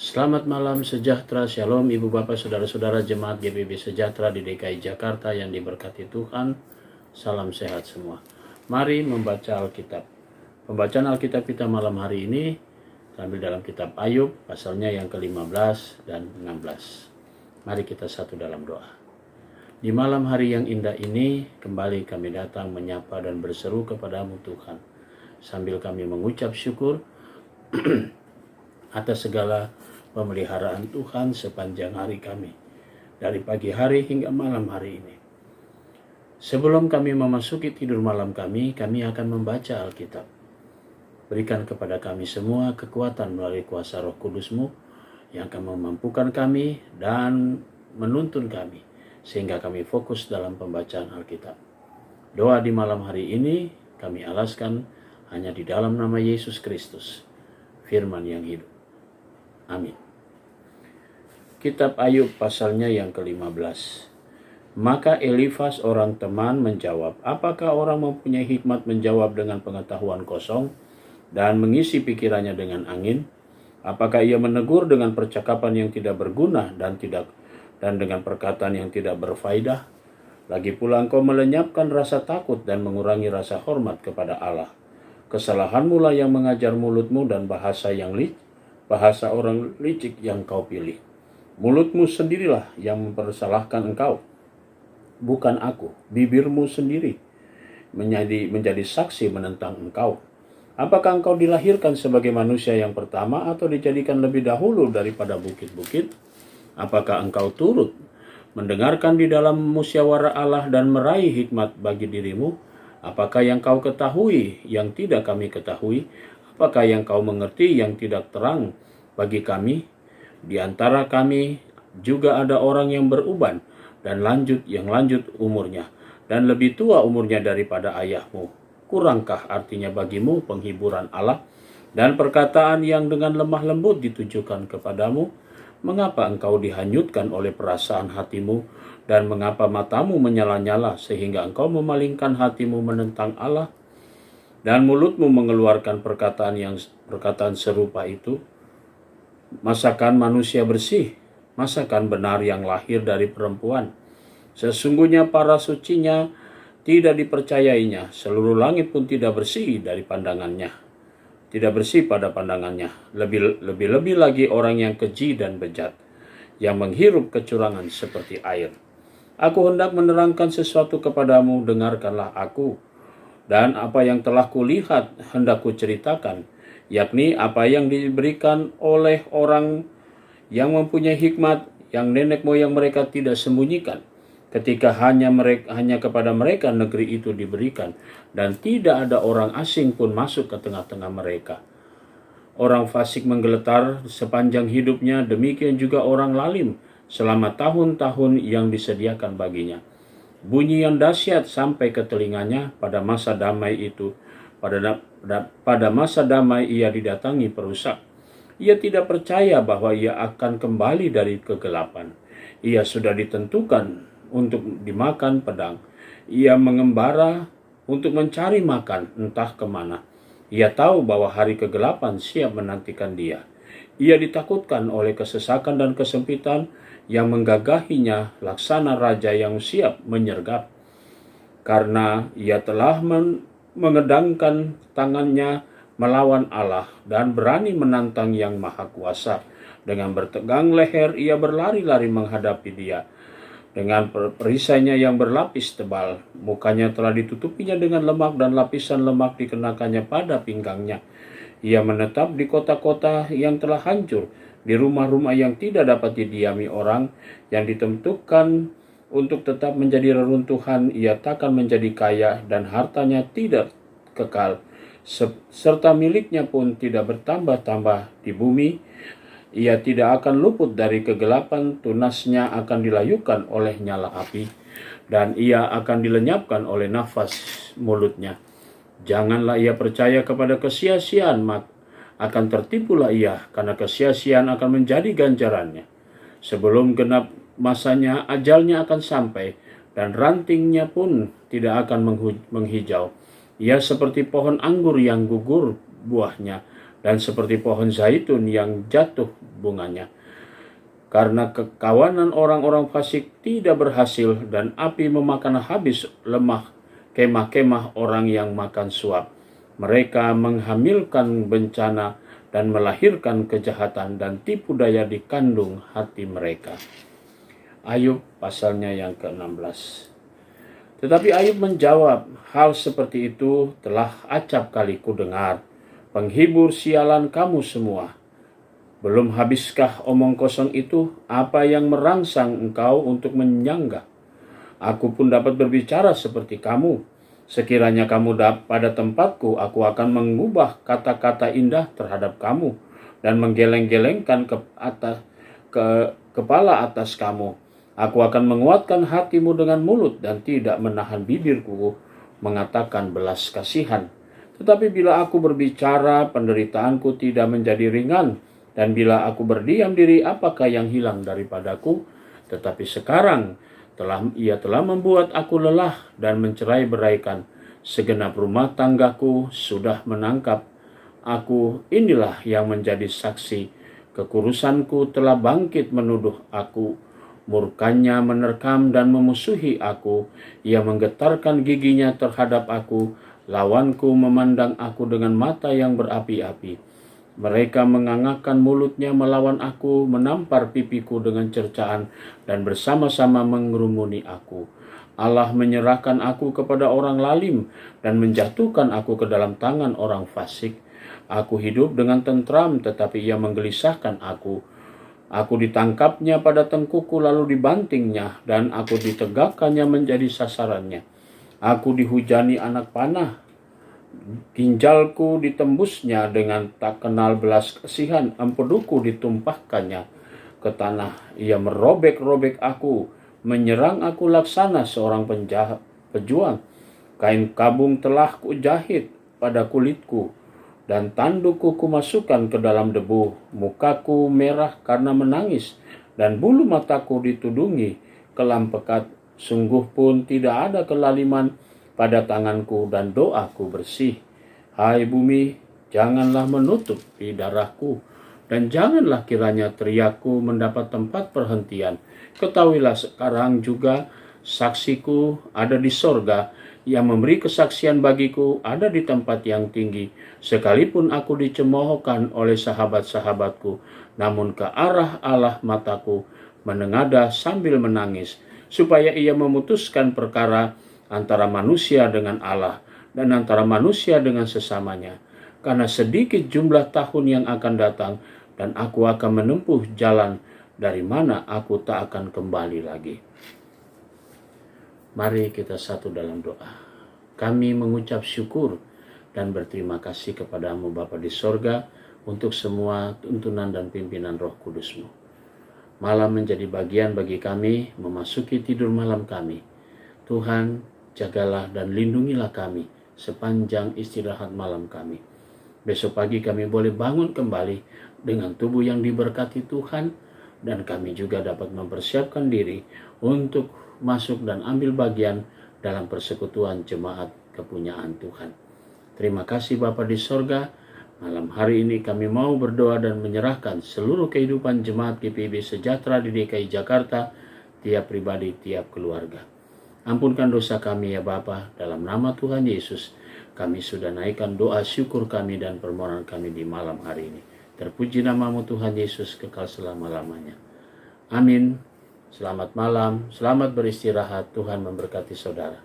Selamat malam sejahtera, shalom ibu bapak saudara-saudara jemaat GBB Sejahtera di DKI Jakarta yang diberkati Tuhan. Salam sehat semua. Mari membaca Alkitab. Pembacaan Alkitab kita malam hari ini terambil dalam kitab Ayub pasalnya yang ke-15 dan 16. Mari kita satu dalam doa. Di malam hari yang indah ini kembali kami datang menyapa dan berseru kepadamu Tuhan, sambil kami mengucap syukur atas segala pemeliharaan Tuhan sepanjang hari kami, dari pagi hari hingga malam hari ini. Sebelum kami memasuki tidur malam kami akan membaca Alkitab. Berikan kepada kami semua kekuatan melalui kuasa Roh Kudus-Mu yang akan memampukan kami dan menuntun kami, sehingga kami fokus dalam pembacaan Alkitab. Doa di malam hari ini kami alaskan hanya di dalam nama Yesus Kristus, firman yang hidup. Amin. Kitab Ayub pasalnya yang ke-15. Maka Elifas orang teman menjawab, apakah orang mempunyai hikmat menjawab dengan pengetahuan kosong dan mengisi pikirannya dengan angin? Apakah ia menegur dengan percakapan yang tidak berguna dan dengan perkataan yang tidak berfaedah? Lagi pula engkau melenyapkan rasa takut dan mengurangi rasa hormat kepada Allah. Kesalahanmu lah yang mengajar mulutmu dan bahasa orang licik yang kau pilih. Mulutmu sendirilah yang mempersalahkan engkau, bukan aku. Bibirmu sendiri menjadi saksi menentang engkau. Apakah engkau dilahirkan sebagai manusia yang pertama atau dijadikan lebih dahulu daripada bukit-bukit? Apakah engkau turut mendengarkan di dalam musyawarah Allah dan meraih hikmat bagi dirimu? Apakah yang kau ketahui yang tidak kami ketahui? Apakah yang kau mengerti yang tidak terang bagi kami? Di antara kami juga ada orang yang beruban dan lanjut umurnya, dan lebih tua umurnya daripada ayahmu. Kurangkah artinya bagimu penghiburan Allah dan perkataan yang dengan lemah lembut ditujukan kepadamu? Mengapa engkau dihanyutkan oleh perasaan hatimu, dan mengapa matamu menyala-nyala sehingga engkau memalingkan hatimu menentang Allah? Dan mulutmu mengeluarkan perkataan serupa itu? Masakan manusia bersih? Masakan benar yang lahir dari perempuan? Sesungguhnya para sucinya tidak dipercayainya, seluruh langit pun tidak bersih dari pandangannya. Tidak bersih pada pandangannya. Lebih-lebih lagi orang yang keji dan bejat, yang menghirup kecurangan seperti air. Aku hendak menerangkan sesuatu kepadamu, dengarkanlah aku. Dan apa yang telah kulihat hendak kuceritakan, yakni apa yang diberikan oleh orang yang mempunyai hikmat, yang nenek moyang mereka tidak sembunyikan, ketika hanya kepada mereka negeri itu diberikan, dan tidak ada orang asing pun masuk ke tengah-tengah mereka. Orang fasik menggeletar sepanjang hidupnya, demikian juga orang lalim selama tahun-tahun yang disediakan baginya. Bunyi yang dahsyat sampai ke telinganya pada masa damai itu. Pada masa damai ia didatangi perusak. Ia tidak percaya bahwa ia akan kembali dari kegelapan. Ia sudah ditentukan untuk dimakan pedang. Ia mengembara untuk mencari makan entah kemana. Ia tahu bahwa hari kegelapan siap menantikan dia. Ia ditakutkan oleh kesesakan dan kesempitan yang menggagahinya, laksana raja yang siap menyergap. Karena ia telah mengedangkan tangannya melawan Allah dan berani menantang yang maha kuasa. Dengan bertegang leher ia berlari-lari menghadapi dia. Dengan perisainya yang berlapis tebal, mukanya telah ditutupinya dengan lemak dan lapisan lemak dikenakannya pada pinggangnya. Ia menetap di kota-kota yang telah hancur, di rumah-rumah yang tidak dapat didiami orang, yang ditentukan untuk tetap menjadi reruntuhan. Ia takkan menjadi kaya dan hartanya tidak kekal, serta miliknya pun tidak bertambah-tambah di bumi. Ia tidak akan luput dari kegelapan, tunasnya akan dilayukan oleh nyala api, dan ia akan dilenyapkan oleh nafas mulutnya. Janganlah ia percaya kepada kesia-siaan, akan tertipulah ia, karena kesia-siaan akan menjadi ganjarannya. Sebelum genap masanya, ajalnya akan sampai, dan rantingnya pun tidak akan menghijau. Ia seperti pohon anggur yang gugur buahnya, dan seperti pohon zaitun yang jatuh bunganya. Karena kekawanan orang-orang fasik tidak berhasil dan api memakan habis lemah kemah-kemah orang yang makan suap. Mereka menghamilkan bencana dan melahirkan kejahatan dan tipu daya di kandung hati mereka. Ayub pasalnya yang ke-16. Tetapi Ayub menjawab, hal seperti itu telah acap kali ku dengar. Penghibur sialan kamu semua. Belum habiskah omong kosong itu? Apa yang merangsang engkau untuk menyanggah? Aku pun dapat berbicara seperti kamu. Sekiranya kamu pada tempatku, aku akan mengubah kata-kata indah terhadap kamu dan menggeleng-gelengkan kepala atas kamu. Aku akan menguatkan hatimu dengan mulut dan tidak menahan bibirku mengatakan belas kasihan. Tetapi bila aku berbicara, penderitaanku tidak menjadi ringan. Dan bila aku berdiam diri, apakah yang hilang daripadaku? Tetapi sekarang ia telah membuat aku lelah dan mencerai-beraikan. Segenap rumah tanggaku sudah menangkap aku. Inilah yang menjadi saksi. Kekurusanku telah bangkit menuduh aku. Murkanya menerkam dan memusuhi aku. Ia menggetarkan giginya terhadap aku. Lawanku memandang aku dengan mata yang berapi-api. Mereka mengangakkan mulutnya melawan aku, menampar pipiku dengan cercaan, dan bersama-sama mengerumuni aku. Allah menyerahkan aku kepada orang lalim dan menjatuhkan aku ke dalam tangan orang fasik. Aku hidup dengan tentram, tetapi ia menggelisahkan aku. Aku ditangkapnya pada tengkuku lalu dibantingnya, dan aku ditegakkannya menjadi sasarannya. Aku dihujani anak panah, ginjalku ditembusnya dengan tak kenal belas kasihan, empeduku ditumpahkannya ke tanah. Ia merobek-robek aku, menyerang aku laksana seorang pejuang. Kain kabung telah kujahit pada kulitku, dan tandukku kumasukkan ke dalam debu. Mukaku merah karena menangis, dan bulu mataku ditudungi kelam pekat. Sungguh pun tidak ada kelaliman pada tanganku, dan doaku bersih. Hai bumi, janganlah menutupi darahku, dan janganlah kiranya teriakku mendapat tempat perhentian. Ketahuilah sekarang juga saksiku ada di sorga, yang memberi kesaksian bagiku ada di tempat yang tinggi. Sekalipun aku dicemoohkan oleh sahabat-sahabatku, namun ke arah Allah mataku menengadah sambil menangis, supaya ia memutuskan perkara antara manusia dengan Allah dan antara manusia dengan sesamanya. Karena sedikit jumlah tahun yang akan datang, dan aku akan menempuh jalan dari mana aku tak akan kembali lagi. Mari kita satu dalam doa. Kami mengucap syukur dan berterima kasih kepadamu Bapa di sorga untuk semua tuntunan dan pimpinan Roh Kudus-Mu. Malam menjadi bagian bagi kami memasuki tidur malam kami. Tuhan, jagalah dan lindungilah kami sepanjang istirahat malam kami. Besok pagi kami boleh bangun kembali dengan tubuh yang diberkati Tuhan, dan kami juga dapat mempersiapkan diri untuk masuk dan ambil bagian dalam persekutuan jemaat kepunyaan Tuhan. Terima kasih Bapa di sorga. Malam hari ini kami mau berdoa dan menyerahkan seluruh kehidupan jemaat GPIB Sejahtera di DKI Jakarta, tiap pribadi, tiap keluarga. Ampunkan dosa kami ya Bapa, dalam nama Tuhan Yesus kami sudah naikkan doa syukur kami dan permohonan kami di malam hari ini. Terpuji namamu Tuhan Yesus kekal selama-lamanya. Amin. Selamat malam, selamat beristirahat, Tuhan memberkati saudara.